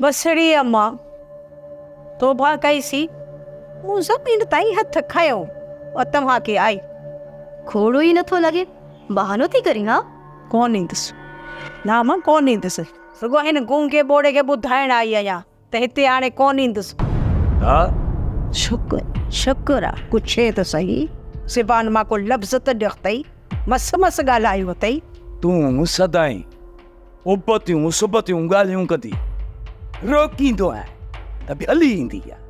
बसड़ी अम्मा तोबा कैसी वो जमीन ताई हथ खयो और तव्हां के आई खोड़ो ही नथो लगे बहानो थी करी। हाँ कौन ईंदुसि ना मां कौन ईंदुसि रुगो हिन गूंगे बोड़े के ॿुधाइण आई आहियां त हिते हाणे कौन ईंदुसि। शुक्र शुक्र आहे कुछ तो सही सिबान मां को लफ़्ज़ त ॾियो अथई मस मस ॻाल्हायो अथई। तूं सदाई उबतियूं सुबतियूं ॻाल्हियूं कदी रोकींदो आहे त बि हली ईंदी आहे।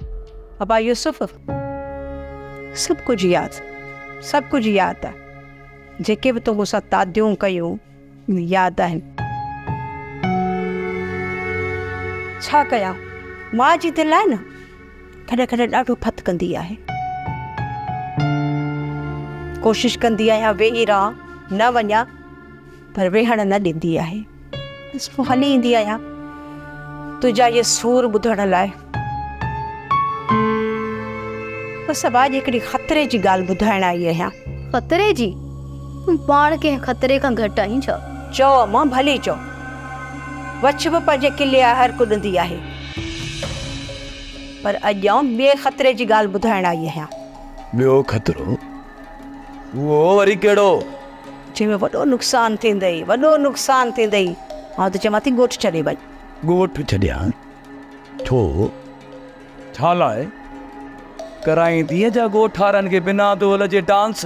अबा यूसुफ सब कुछ यादि आहे जेके बि तो मूंसां तादियूं कयूं यादि आहिनि। छा कयां मां जी दिलि आहे न कॾहिं कॾहिं ॾाढो फत कंदी आहे। कोशिश कंदी आहियां वेही रहां न वञा पर वेहण न ॾींदी आहे। बसि पोइ हली ईंदी आहियां तुंहिंजा इहे सूर ॿुधण लाइ। बसि अब अॼु हिकिड़ी ख़तरे जी ॻाल्हि ॿुधाइण आई आहियां। खतरे जी पाण के खतरे खां घटि आहीं छा? चओ अम्मा भली चओ वछ बि पंहिंजे किले आहे हर को ॾींदी आहे पर अॼु आउं ॿिए ख़तरे जी ॻाल्हि ॿुधाइण आई आहियां। ॿियो ख़तरो वो वरी कहिड़ो? जंहिंमें वॾो नुक़सानु थींदई मां त चवां थी ॻोठु छॾे वञ। ॻोठु छॾियां छो छा लाइ कराईंदीअ जा ॻोठारनि खे बिना तो लजे डांस।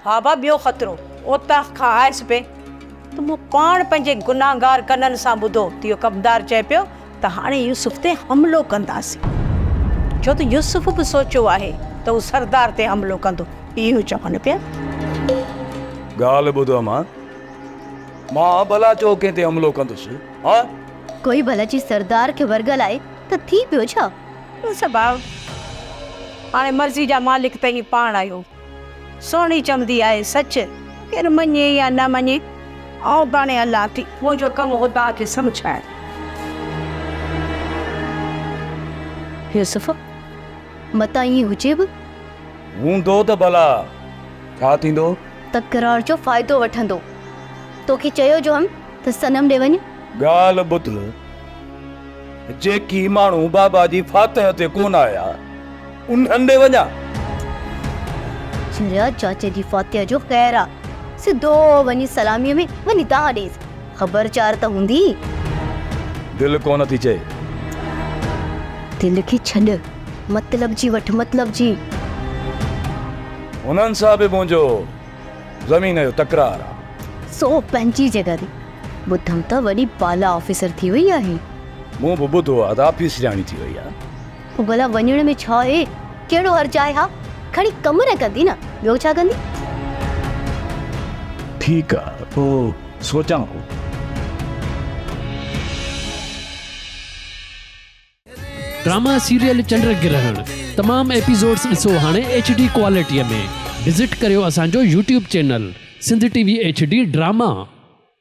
हा बा ॿियो ख़तरो उतां खां आयसि पे त मूं पाण पंहिंजे गुनाहगार कननि सां ॿुधो त इहो कमदार चए पियो त हाणे यूसुफ ते हमलो कंदासीं छो त यूसुफ बि सोचियो आहे त हू सरदार ते हमलो कंदो इहो चवनि पिया। ॻाल्हि ॿुधो मां भला चओ कंहिं ते हमलो कंदुसि। हा कोई भला जी सरदार खे वर्गल आहे त थी पियो छा? सभाउ हाणे मर्ज़ी जा मालिक त ही पाण आयो सोणी चमदी आहे सच केरु मञे या न मञे ऐं बाणे अलाह थी मुंहिंजो कमु हो तव्हांखे सम्झाइण। यूसुफ मता ईअं हुजे बि हूंदो त भला छा थींदो? तकरार जो फ़ाइदो वठंदो। तोखे चयो जो हम त सनम ॾे वञ। ॻाल्हि ॿुध जेकी माण्हू बाबा जी फातह ते कोन आया उन्हनि ॾे वञा। चरिया चाचे जी फातह जो ख़ैर आहे सिधो वञी सलामीअ में वञी तव्हां ॾेसि ख़बरचार त हूंदी। दिलि कोन थी चए दिलि खे छॾ मतलब जी वठ मतलब जी। उन्हनि सां बि मुंहिंजो ज़मीन जो तकरार आहे। सो पंहिंजी जॻह ते ॿुधम त वॾी बाला ऑफिसर थी वई आहे। मूं बि ॿुधो आहे त ऑफिस ॼाणी थी वई आहे। पोइ भला वञण में छा आहे कहिड़ो हर्ज आहे? हा खणी कमु न कंदी न ॿियो छा कंदी? ठीकु आहे पोइ सोचां। ड्रामा सीरियल चंद्रग्रहण तमाम एपिसोड्स ॾिसो हाणे HD क्वालिटीअ में। विज़िट करियो असांजो YouTube channel Sindh TV HD drama.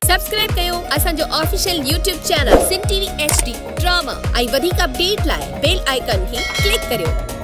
Subscribe कयो असांजो official YouTube channel Sindh TV HD drama ऐं वधीक अपडेट लाइ बेल आइकन खे क्लिक करियो।